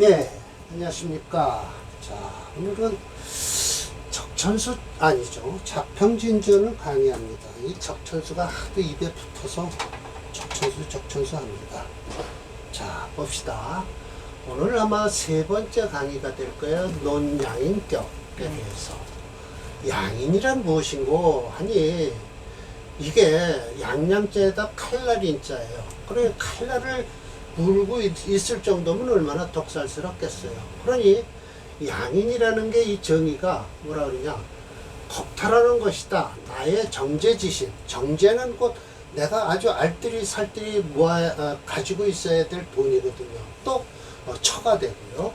예, 안녕하십니까. 자, 오늘은 적천수, 아니죠. 자평진전을 강의합니다. 이 적천수가 하도 입에 붙어서 적천수 합니다. 자, 봅시다. 오늘 아마 세 번째 강의가 될 거예요. 논양인격에 대해서. 양인이란 무엇인고 하니, 이게 양양자에다 칼날인자예요. 그래, 칼날을 물고 있을 정도면 얼마나 독살스럽겠어요. 그러니 양인이라는 게 이 정의가 뭐라 그러냐, 겁탈하는 것이다. 나의 정제지신. 정제는 곧 내가 아주 알뜰히 살뜰히 가지고 있어야 될 돈이거든요. 또 처가 되고요.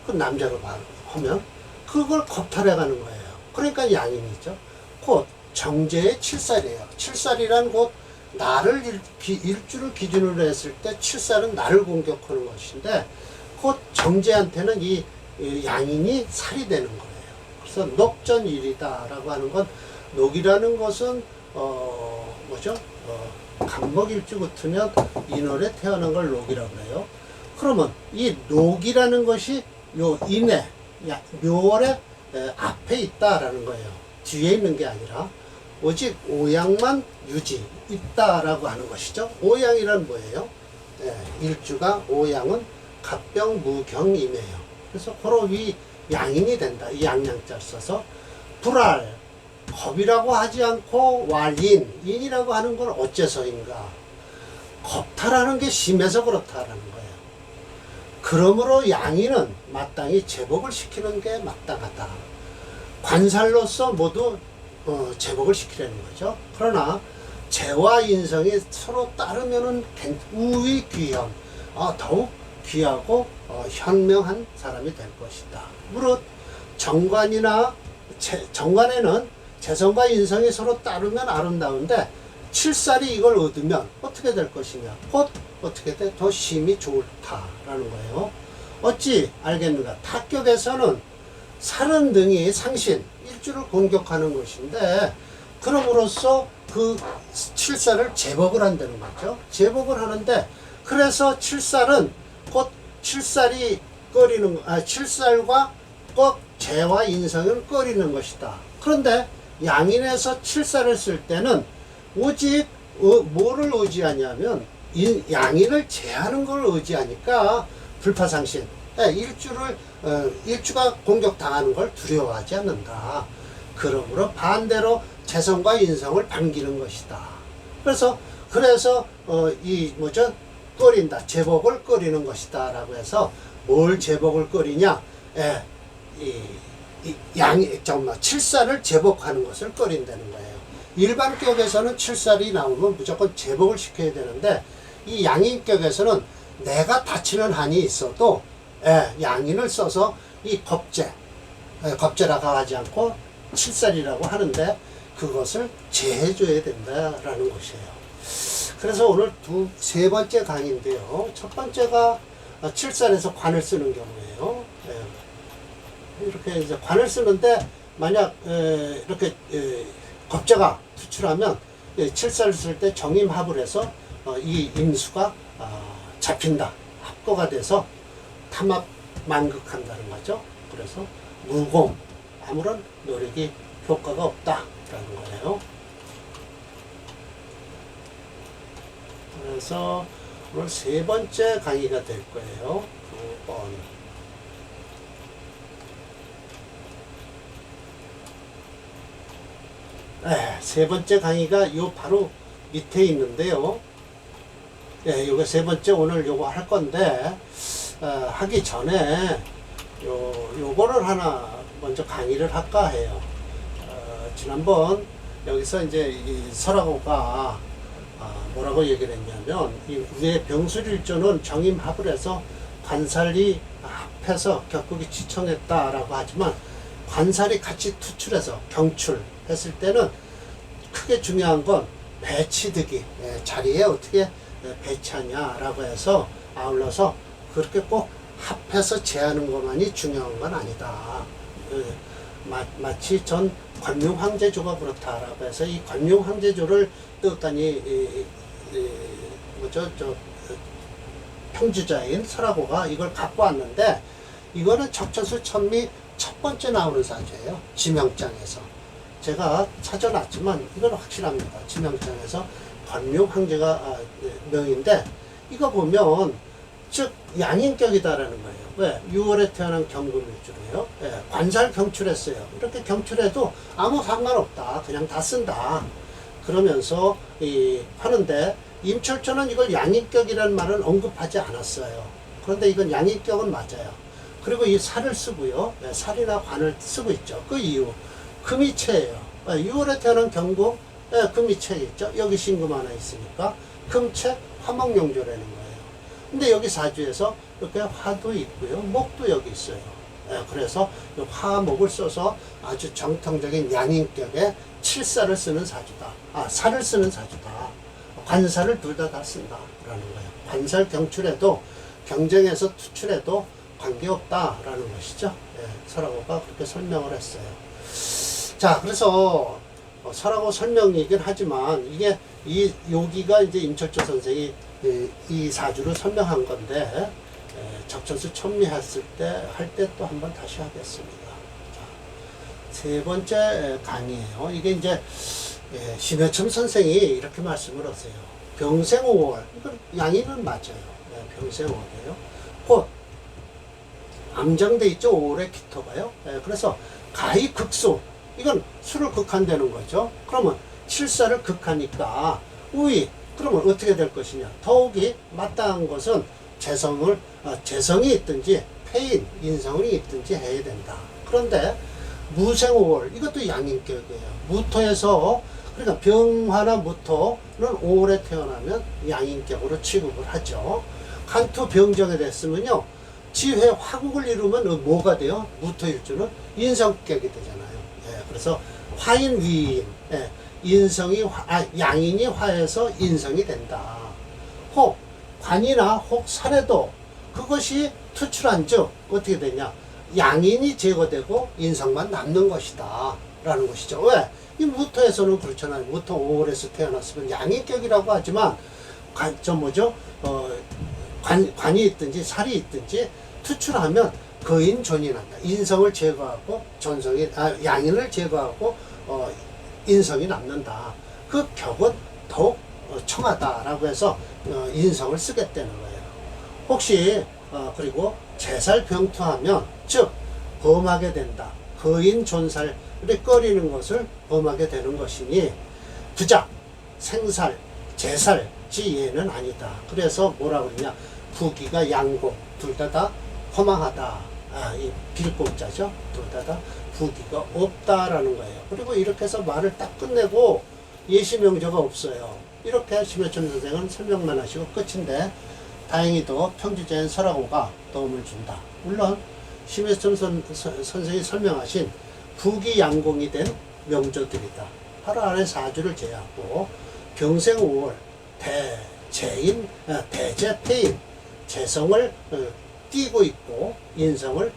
그 남자로 하면 그걸 겁탈해가는 거예요. 그러니까 양인이죠. 곧 정제의 칠살이에요. 칠살이란 곧 나를 일주를 기준으로 했을 때 칠살은 나를 공격하는 것인데, 곧 정제한테는 이 양인이 살이 되는 거예요. 그래서 녹전일이다라고 하는 건, 녹이라는 것은 뭐죠? 간목일주 같으면 인월에 태어난 걸 녹이라고 그래요. 그러면 이 녹이라는 것이 요 인에 묘월에 앞에 있다라는 거예요. 뒤에 있는 게 아니라 오직 오양만 유지 있다라고 하는 것이죠. 오양이란 뭐예요? 일주가 오양은 갑병무경임이에요. 그래서 고로 위 양인이 된다. 이 양양자를 써서 불알, 겁이라고 하지 않고 왈인, 인이라고 하는 건 어째서인가? 겁탈하는 게 심해서 그렇다라는 거예요. 그러므로 양인은 마땅히 제복을 시키는 게 마땅하다. 관살로서 모두 제복을 시키려는 거죠. 그러나 재와 인성이 서로 따르면은 우위 귀현, 더욱 귀하고 현명한 사람이 될 것이다. 무릇 정관에는 재성과 인성이 서로 따르면 아름다운데, 칠살이 이걸 얻으면 어떻게 될 것이냐? 곧 어떻게 돼? 더 심히 좋다라는 거예요. 어찌 알겠는가? 타격에서는 살은 등이 상신, 일주를 공격하는 것인데, 그럼으로써 그 칠살을 제복을 한다는 거죠. 제복을 하는데, 그래서 칠살은 곧 칠살이 칠살과 꼭 재와 인성을 꺼리는 것이다. 그런데 양인에서 칠살을 쓸 때는 오직 뭐를 의지하냐면 양인을 제하는 걸 의지하니까 불파상신, 일주가 공격당하는 걸 두려워하지 않는다. 그러므로 반대로 재성과 인성을 반기는 것이다. 그래서 꺼린다. 제복을 꺼리는 것이다. 라고 해서 뭘 제복을 꺼리냐? 칠살을 제복하는 것을 꺼린다는 거예요. 일반격에서는 칠살이 나오면 무조건 제복을 시켜야 되는데, 이 양인격에서는 내가 다치는 한이 있어도 양인을 써서 이 겁제라고 하지 않고 칠살이라고 하는데, 그것을 제해줘야 된다라는 것이에요. 그래서 오늘 세 번째 강의인데요. 첫 번째가 칠살에서 관을 쓰는 경우예요. 이렇게 이제 관을 쓰는데, 만약 이렇게 겁제가 투출하면 칠살을 쓸 때 정임합을 해서 이 임수가 잡힌다. 합거가 돼서 탐합 만극한다는 거죠. 그래서 무공, 아무런 노력이 효과가 없다라는 거예요. 그래서 오늘 세 번째 강의가 될 거예요. 9번. 세 번째 강의가 요 바로 밑에 있는데요. 요거 세 번째 오늘 요거 할 건데, 하기 전에 요거를 하나 먼저 강의를 할까 해요. 지난번 여기서 이제 이 설하고가 뭐라고 얘기를 했냐면, 이 위에 병술일조는 정임합을 해서 관살이 합해서 격국이 지청했다라고 하지만, 관살이 같이 투출해서 경출했을 때는 크게 중요한 건 배치득이, 자리에 어떻게 배치하냐라고 해서 아울러서 그렇게 꼭 합해서 제하는 것만이 중요한 건 아니다. 마치 전 관룡황제조가 그렇다라고 해서 이 관룡황제조를 뜯었더니 평주자인 설하고가 이걸 갖고 왔는데, 이거는 적천수 천미 첫 번째 나오는 사주예요. 지명장에서. 제가 찾아놨지만 이건 확실합니다. 지명장에서 관묘 황제가 명인데, 이거 보면 즉 양인격이다라는 거예요. 왜? 6월에 태어난 경금일주로요. 예, 관살 경출했어요. 이렇게 경출해도 아무 상관없다. 그냥 다 쓴다. 그러면서 하는데, 임철조는 이걸 양인격이라는 말은 언급하지 않았어요. 그런데 이건 양인격은 맞아요. 그리고 이 살을 쓰고요. 예, 살이나 관을 쓰고 있죠. 그 이유 금이체예요. 6월에 태어난 경금, 예, 금이체 있죠. 여기 신금 하나 있으니까 금체 화목용조라는 거예요. 근데 여기 사주에서 이렇게 화도 있고요. 목도 여기 있어요. 예, 그래서 화목을 써서 아주 정통적인 양인격의 칠살을 쓰는 사주다. 살을 쓰는 사주다. 관살을 둘 다 쓴다라는 거예요. 관살 경출해도, 경쟁에서 투출해도 관계없다라는 것이죠. 예, 설하고가 그렇게 설명을 했어요. 자, 그래서 설하고 설명이긴 하지만, 이게 여기가 이제 임철조 선생이 이 사주를 설명한 건데, 적천수 천미했을 때 할 때 또 한번 다시 하겠습니다. 자, 세 번째 강의예요. 이게 이제 심해첨 선생이 이렇게 말씀을 하세요. 병생오월, 이건 양인은 맞아요. 병생오월이에요. 곧 암정돼 있죠. 5월의 기토가요. 그래서 가히 극수, 이건 수를 극한되는 거죠. 그러면 칠사를 극하니까 우위, 그러면 어떻게 될 것이냐. 더욱이 마땅한 것은 재성이 있든지 폐인, 인성이 있든지 해야 된다. 그런데 무생오월, 이것도 양인격이에요. 무토에서, 그러니까 병화나 무토는 5월에 태어나면 양인격으로 취급을 하죠. 간투 병정에 됐으면요, 지회 화국을 이루면 뭐가 돼요? 무토일주는 인성격이 되잖아요. 예, 그래서 화인 위인, 예, 양인이 화해서 인성이 된다. 혹 관이나 혹 살에도 그것이 투출한 즉 어떻게 되냐, 양인이 제거되고 인성만 남는 것이다 라는 것이죠. 왜? 이 무토에서는 그렇잖아요. 무토 5월에서 태어났으면 양인격이라고 하지만 관이 있든지 살이 있든지 투출하면 거인 존인한다. 인성을 제거하고 양인을 제거하고 인성이 남는다. 그 격은 더욱 청하다라고 해서 인성을 쓰겠다는 거예요. 혹시 그리고 제살병투하면 즉 범하게 된다. 거인 존살을 꺼리는 것을 범하게 되는 것이니 부작, 생살, 제살, 지예는 아니다. 그래서 뭐라 그러냐, 부기가 양공, 둘 다 허망하다. 이 빌고자죠. 둘 다 부기가 없다라는 거예요. 그리고 이렇게 해서 말을 딱 끝내고 예시명저가 없어요. 이렇게 심해천 선생은 설명만 하시고 끝인데, 다행히도 평주자인 설하고가 도움을 준다. 물론 심해천 선생이 설명하신 부기양공이 된 명조들이다. 바로 아래 사주를 제하고 병생 5월 대제폐인, 재성을 띄고 있고 인성을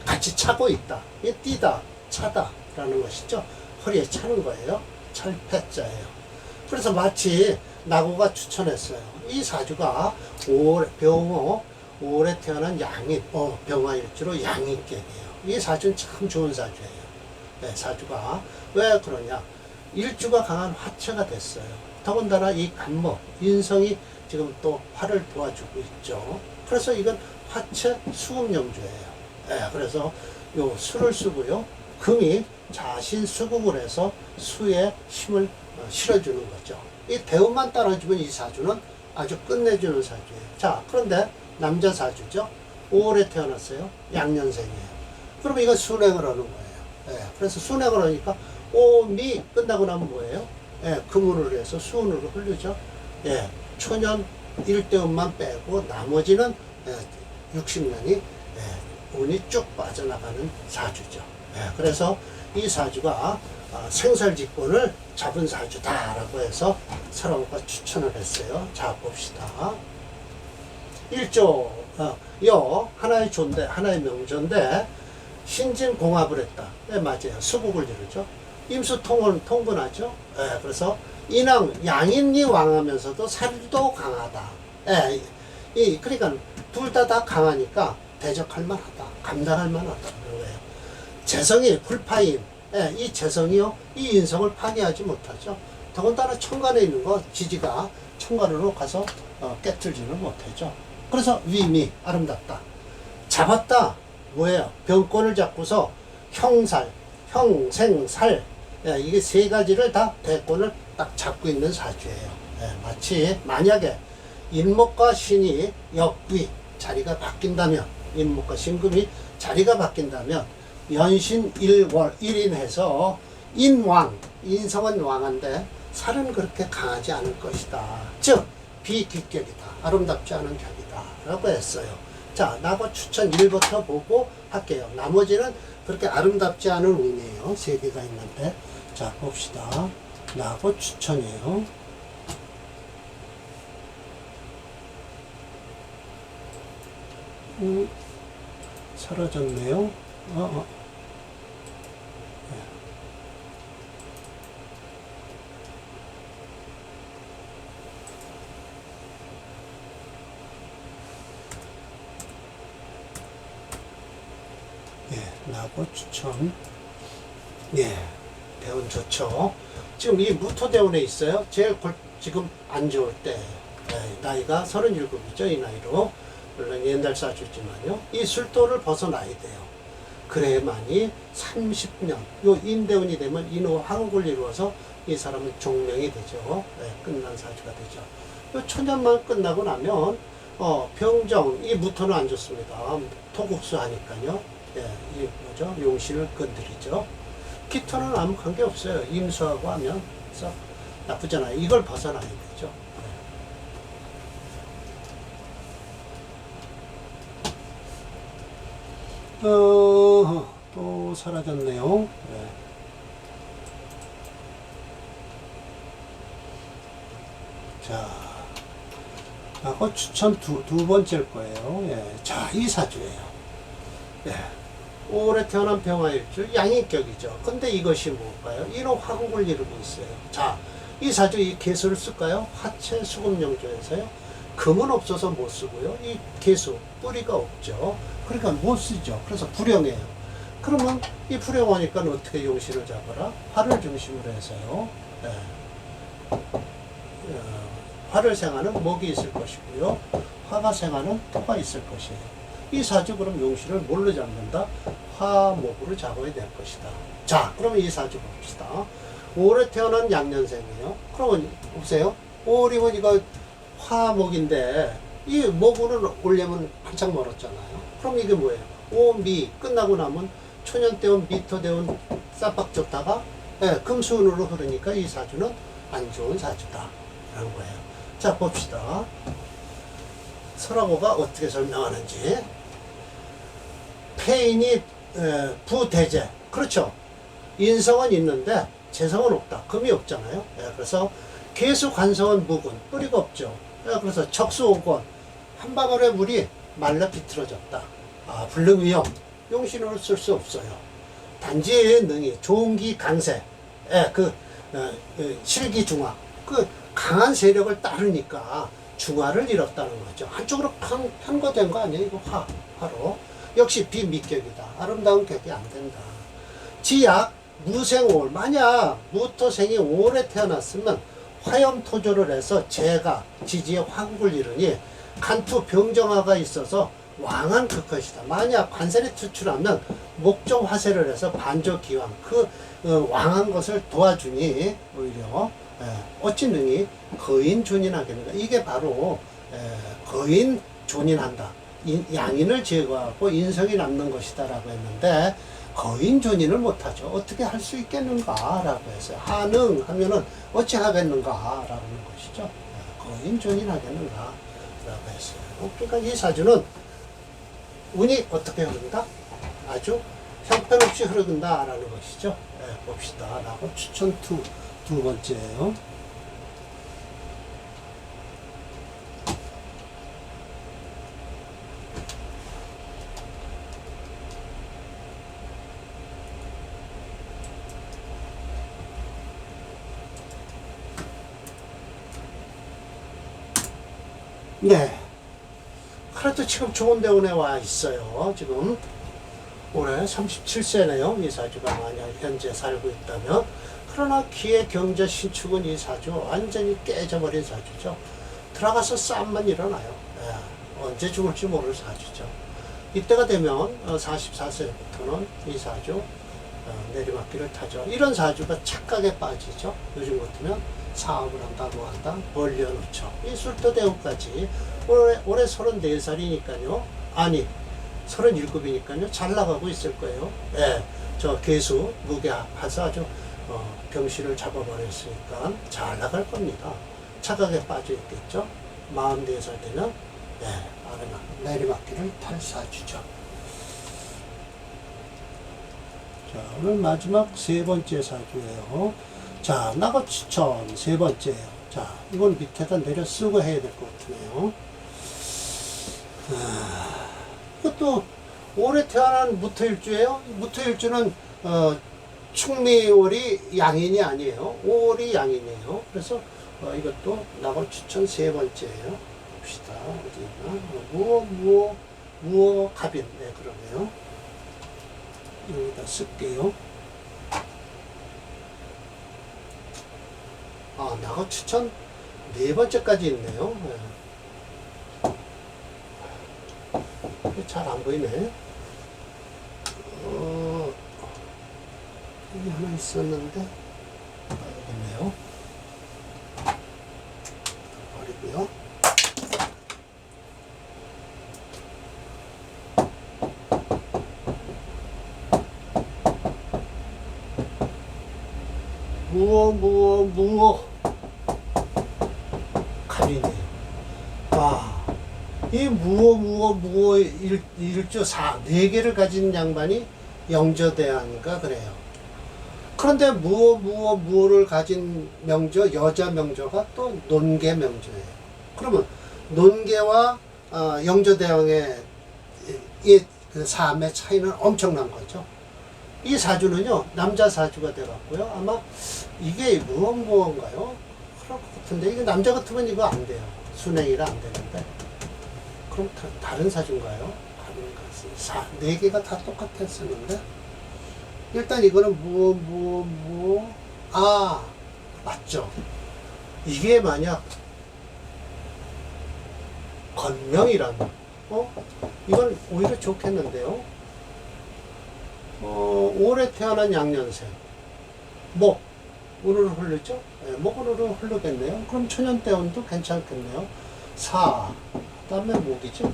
같이 차고 있다. 이 띄다, 차다라는 것이죠. 허리에 차는 거예요. 찰패자예요. 그래서 마치 나고가 추천했어요. 이 사주가 5월에 태어난 양인, 병화일주로 양인격이에요. 이 사주는 참 좋은 사주예요. 네, 사주가 왜 그러냐, 일주가 강한 화체가 됐어요. 더군다나 이 간목, 인성이 지금 또 화를 도와주고 있죠. 그래서 이건 화체 수금영주예요. 네, 그래서 요 수를 쓰고요, 금이 자신 수국을 해서 수에 힘을 실어주는 거죠. 이 대운만 따라주면 이 사주는 아주 끝내주는 사주예요. 자, 그런데 남자 사주죠. 5월에 태어났어요. 양년생이에요. 그러면 이건 순행을 하는 거예요. 예, 그래서 순행을 하니까 오미 끝나고 나면 뭐예요? 예, 금운을 해서 수운으로 흐르죠. 예, 초년 1대운만 빼고 나머지는 60년이 운이 쭉 빠져나가는 사주죠. 예, 그래서 이 사주가 생살직권을 잡은 사주다라고 해서 설하고가 추천을 했어요. 자, 봅시다. 1조 하나의 조인데, 하나의 명조인데 신진공합을 했다. 네, 맞아요. 수국을 이루죠. 임수통분하죠. 네, 그래서 인왕, 양인이 왕하면서도 살도 강하다. 네, 그러니까 둘 다 강하니까 대적할 만하다. 감당할 만하다. 그런 거예요. 재성이 불파임. 예, 이 재성이요. 이 인성을 파괴하지 못하죠. 더군다나 천간에 있는 거 지지가 천간으로 가서 깨뜨리지는 못하죠. 그래서 위미 아름답다. 잡았다. 뭐예요? 병권을 잡고서 형살, 형생살. 예, 이게 세 가지를 다 대권을 딱 잡고 있는 사주예요. 예, 마치 만약에 인목과 신이 역위 자리가 바뀐다면, 인목과 신금이 자리가 바뀐다면 연신 일월 1인해서 인왕, 인성은 왕한데 살은 그렇게 강하지 않을 것이다. 즉 비귀격이다. 아름답지 않은 격이다 라고 했어요. 자, 나고 추천 1부터 보고 할게요. 나머지는 그렇게 아름답지 않은 운이에요. 3개가 있는데. 자, 봅시다. 나고 추천이에요. 사라졌네요. 예, 나고 추천. 예, 대운 좋죠. 지금 이 무토대운에 있어요. 제일 지금 안 좋을 때. 예, 나이가 37이죠. 이 나이로. 물론 옛날 사주지만요. 이 술도를 벗어나야 돼요. 그래야만이 30년, 요 인대운이 되면 인후 한국을 이루어서 이 사람은 종명이 되죠. 네, 끝난 사주가 되죠. 요 천년만 끝나고 나면, 병정, 이 무토는 안 좋습니다. 토국수 하니까요. 예, 이 뭐죠? 용신을 건드리죠. 기토는 아무 관계 없어요. 임수하고 하면, 그래서 나쁘잖아요. 이걸 벗어나야 되죠. 또 사라졌네요. 네. 자, 하고 추천 두 번째일 거예요. 예. 자, 이 사주예요. 예. 올해 태어난 병화일주 양인격이죠. 근데 이것이 뭘까요? 인호 화국을 이루고 있어요. 자, 이 사주 이 개수를 쓸까요? 화체 수금영조에서요. 금은 없어서 못 쓰고요. 이 개수 뿌리가 없죠. 그러니까 못 쓰죠. 그래서 불용해요. 그러면 이 불용하니까 어떻게 용신을 잡아라? 화를 중심으로 해서요. 네. 화를 생하는 목이 있을 것이고요. 화가 생하는 토가 있을 것이에요. 이 사주 그럼 용신을 뭘로 잡는다? 화목으로 잡아야 될 것이다. 자, 그러면 이 사주 봅시다. 올해 태어난 양년생이에요. 그러면 보세요. 올이면 이거 화목인데 이 목으로 올려면 한참 멀었잖아요. 그럼 이게 뭐예요? 오미 끝나고 나면 초년대운 미토대운 싹박 줬다가 금수운으로 흐르니까 이 사주는 안 좋은 사주다 라는 거예요. 자, 봅시다. 설화고가 어떻게 설명하는지. 폐인이 부대재. 그렇죠. 인성은 있는데 재성은 없다. 금이 없잖아요. 그래서 개수 관성은 묵은 뿌리가 없죠. 그래서 적수오권 한방울의 물이 말라 비틀어졌다. 불능위험 용신으로 쓸 수 없어요. 단지 능이 종기 강세, 실기중화 그 강한 세력을 따르니까 중화를 잃었다는 거죠. 한쪽으로 편거된 거 아니에요? 이거 화로. 역시 비미격이다. 아름다운 격이 안 된다. 지약 무생올 만약 무토생이 올해 태어났으면 화염토조를 해서 재가 지지의 화국을 이루니 간투 병정화가 있어서 왕한 그 것이다. 만약 관세를 투출하면 목정 화세를 해서 반조기왕 그 왕한 것을 도와주니 오히려 어찌 능히 거인 존인하겠는가. 이게 바로 거인 존인한다. 양인을 제거하고 인성이 남는 것이다 라고 했는데 거인 존인을 못하죠. 어떻게 할 수 있겠는가 라고 했어요. 하능 하면은 어찌 하겠는가 라고 하는 것이죠. 거인 존인 하겠는가 라고 했어요. 그러니까 이 사주는 운이 어떻게 흐른다? 아주 형편없이 흐른다 라는 것이죠. 봅시다. 라고 추천 두 번째예요. 네. 이것도 지금 좋은 대운에 와 있어요. 지금 올해 37세네요. 이 사주가 만약 현재 살고 있다면. 그러나 기의 경제 신축은 이 사주 완전히 깨져버린 사주죠. 들어가서 싸움만 일어나요. 예, 언제 죽을지 모를 사주죠. 이때가 되면 44세부터는 이 사주 내리막길을 타죠. 이런 사주가 착각에 빠지죠. 요즘 같으면 사업을 한다, 뭐 한다, 벌려놓죠. 이 술도대우까지 올해 34살이니까요. 아니, 37이니까요. 잘 나가고 있을 거예요. 예, 저 개수, 무게합해서 아주 병신을 잡아버렸으니까 잘 나갈 겁니다. 착각에 빠져 있겠죠. 44살 되면 아르나 내리막길을 탈 사주죠. 자, 오늘 마지막 세 번째 사주예요. 자, 나가 추천 세 번째예요. 자, 이건 밑에다 내려 쓰고 해야 될 것 같으네요. 이것도 올해 태어난 무토일주예요. 무토일주는 충미월이 양인이 아니에요. 5월이 양인이에요. 그래서 이것도 나가 추천 세 번째예요. 봅시다. 어디나 무어 갑인. 네, 그러네요. 여기다 쓸게요. 나가 추천 네 번째까지 있네요. 잘 안 보이네. 여기 하나 있었는데, 여기 있네요. 버리고요. 무어 갑이네요. 이 무어 일주 4개를 가진 양반이 영저대왕인가 그래요. 그런데 무어를 가진 명저, 여자 명저가 또 논계 명저예요. 그러면 논계와 영저대왕의 그 삶의 차이는 엄청난 거죠. 이 사주는요, 남자 사주가 돼갖고요. 아마 이게 무언가요? 그럴 것 같은데, 이게 남자 같으면 이거 안 돼요. 순행이라 안 되는데. 그럼 다른 사주인가요? 네 개가 다 똑같았었는데. 일단 이거는 맞죠. 이게 만약 건명이라면, 이건 오히려 좋겠는데요. 올해 태어난 양년생. 운으로 흐르죠? 목으로 흐르겠네요. 그럼 천연대운도 괜찮겠네요. 그 다음에 목이죠?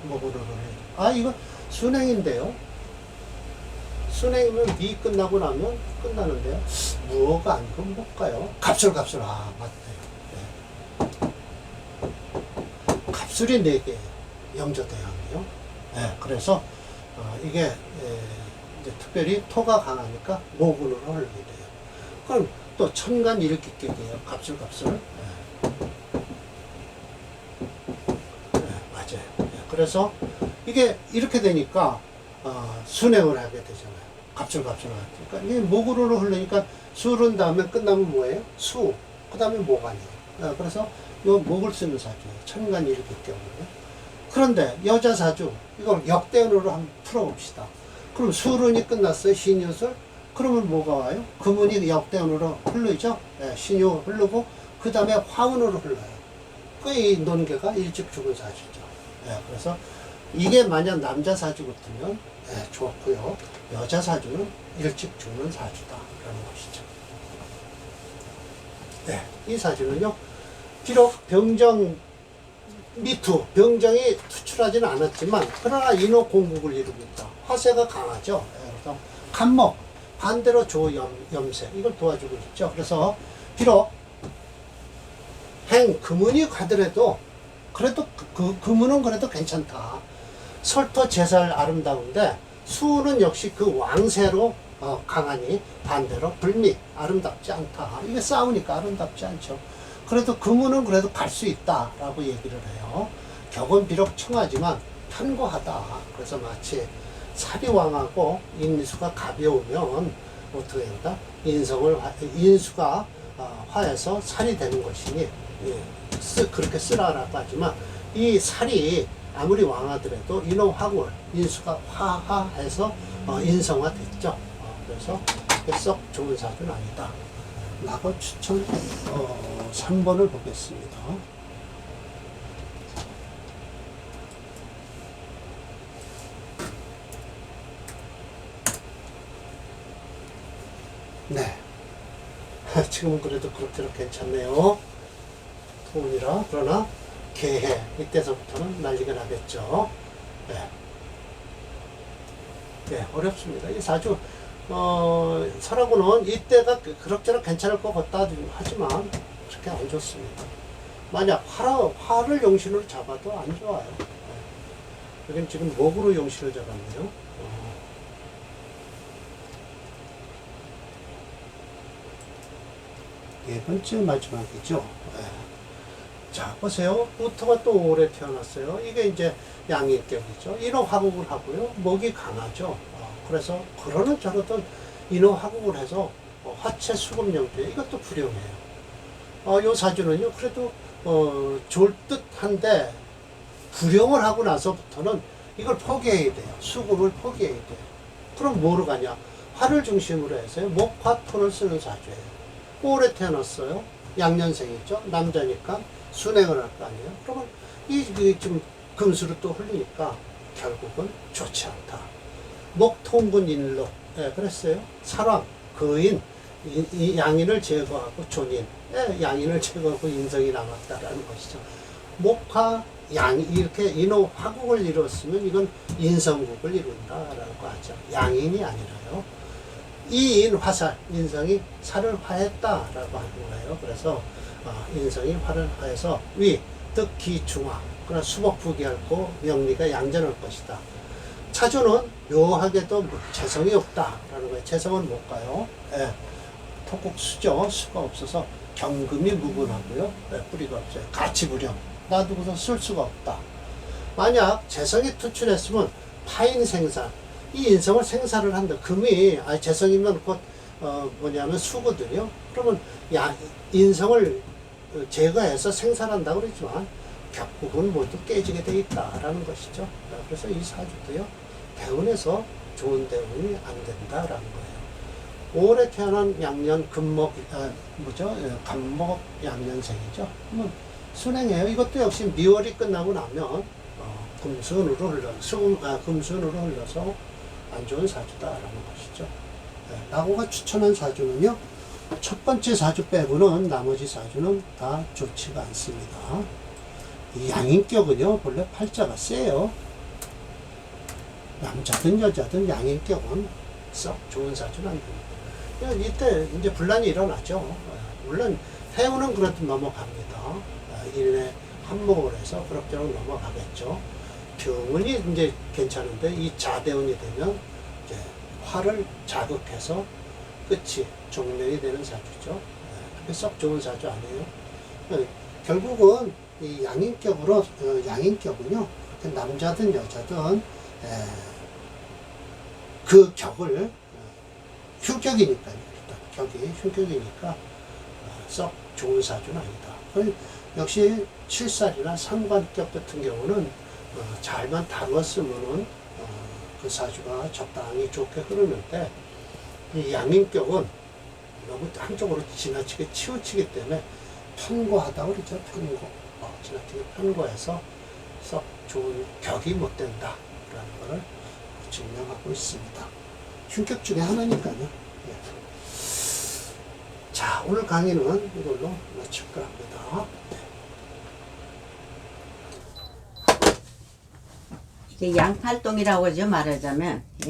목으로 흐르죠. 이거 순행인데요. 순행이면 미 끝나고 나면 끝나는데요. 무어가 아니고 뭘까요? 갑술. 맞네요. 갑술이 4개. 영저대왕이요. 그래서 이게 이제 특별히 토가 강하니까 목으로 흐르게 돼요. 그럼 또 천간 일기격이에요. 갑술. 맞아요. 그래서 이게 이렇게 되니까 순행을 하게 되잖아요. 갑술 하니까 이게 목으로 흐르니까 술은 다음에 끝나면 뭐예요? 수. 그 다음에 목 아니에요. 그래서 요 목을 쓰는 사주예요. 천간 일기격이에요. 그런데 여자 사주 이걸 역대운으로 한번 풀어봅시다. 그럼 수run이 끝났어요. 신유술. 그러면 뭐가 와요? 금운이 역대운으로 흐르죠. 신유 흐르고 그 다음에 화운으로 흘러요. 이 논계가 일찍 죽은 사주죠. 그래서 이게 만약 남자 사주 같으면 좋고요. 여자 사주는 일찍 죽는 사주다라는 것이죠. 이 사주는요. 비록 병정이 투출하지는 않았지만 그러나 인호 공국을 이루고 있다. 화세가 강하죠. 그래서 간목 반대로 조염세 이걸 도와주고 있죠. 그래서 비록 금운이 가더라도 그래도 금운은 그래도 괜찮다. 설토 제살 아름다운데 수는 역시 그 왕세로 강하니 반대로 불미 아름답지 않다. 이게 싸우니까 아름답지 않죠. 그래도 금운은 그래도 갈 수 있다라고 얘기를 해요. 격은 비록 청하지만 편고하다. 그래서 마치 사리왕하고 인수가 가벼우면 어떻게 된다? 인수가 화해서 살이 되는 것이니 그렇게 쓰라라고 하지만 이 살이 아무리 왕하더라도 인호화골, 인수가 화하해서 인성화됐죠. 그래서 썩 좋은 사주는 아니다. 라고 추천 3번을 보겠습니다. 네. 지금은 그래도 그렇게 괜찮네요. 토운이라. 그러나 개해 이때서부터는 난리가 나겠죠. 네. 네, 어렵습니다. 이 사주 설하고는 이때가 그럭저럭 괜찮을 것 같다 하지만 그렇게 안 좋습니다. 만약 화를 용신으로 잡아도 안 좋아요. 네. 여기는 지금 목으로 용신을 잡았네요. 네 번째 마지막이죠. 네. 자, 보세요. 부터가 또 오래 태어났어요. 이게 이제 양인격이죠. 인호화국을 하고요. 목이 강하죠. 그래서 그러는 저러던 인호화국을 해서 화채 수금영토에 이것도 불용해요. 요 사주는요. 그래도 좋을 듯한데 불용을 하고 나서부터는 이걸 포기해야 돼요. 수금을 포기해야 돼요. 그럼 뭐로 가냐? 화를 중심으로 해서요. 목화토를 쓰는 사주예요. 오래 태어났어요. 양년생이죠. 남자니까 순행을 할 거 아니에요. 그러면 좀 금수로 또 흘리니까 결국은 좋지 않다. 목통군 인로. 예, 그랬어요. 사랑, 거인, 이 양인을 제거하고 존인. 예, 양인을 제거하고 인성이 남았다라는 것이죠. 목화, 양, 이렇게 인호 화국을 이뤘으면 이건 인성국을 이룬다라고 하죠. 양인이 아니라요. 이인 화살, 인성이 살을 화했다라고 하는 거예요. 그래서 인성이 화를 화해서 위, 득, 기, 중화. 그러나 수복부기할고 명리가 양전할 것이다. 차주는 묘하게도 재성이 없다라는 거예요. 재성은 못 가요. 예. 토국수죠. 수가 없어서 경금이 무분하고요. 예, 뿌리가 없어요. 가치불영. 놔두고서 쓸 수가 없다. 만약 재성이 투출했으면 파인 생산, 이 인성을 생산을 한다. 금이 재성이면 곧 뭐냐면 수거든요. 그러면 인성을 제거해서 생산한다고 그러지만 결국은 모두 깨지게 돼 있다라는 것이죠. 그래서 이 사주도요. 대운에서 좋은 대운이 안 된다라는 거예요. 올해 태어난 양년 금목 간목 양년생이죠. 그러면 순행해요. 이것도 역시 미월이 끝나고 나면 금순으로 금순으로 흘러서 안 좋은 사주다라는 것이죠. 네, 라고가 추천한 사주는요. 첫 번째 사주 빼고는 나머지 사주는 다 좋지가 않습니다. 이 양인격은요. 본래 팔자가 세요. 남자든 여자든 양인격은 썩 좋은 사주는 안 됩니다. 이때 이제 분란이 일어나죠. 물론 해운은 그래도 넘어갑니다. 일에 한목을 해서 그럭저럭 넘어가겠죠. 병운이 이제 괜찮은데 이 자대운이 되면 이제 화를 자극해서 끝이 종면이 되는 사주죠. 그게 썩 좋은 사주 아니에요. 결국은 이 양인격으로 양인격은요. 남자든 여자든 그 격을 흉격이니까요. 일단 격이 흉격이니까 썩 좋은 사주는 아니다. 역시 칠살이나 상관격 같은 경우는 잘만 다뤘으면은 그 사주가 적당히 좋게 흐르는데 이 양인격은 너무 한쪽으로 지나치게 치우치기 때문에 편고하다고 그러죠. 편고. 지나치게 편고해서 썩 좋은 격이 못 된다라는 것을 증명하고 있습니다. 흉격 중에 하나니까요. 예. 자, 오늘 강의는 이걸로 마칠까 합니다. 이게 양팔동이라고 하죠, 말하자면.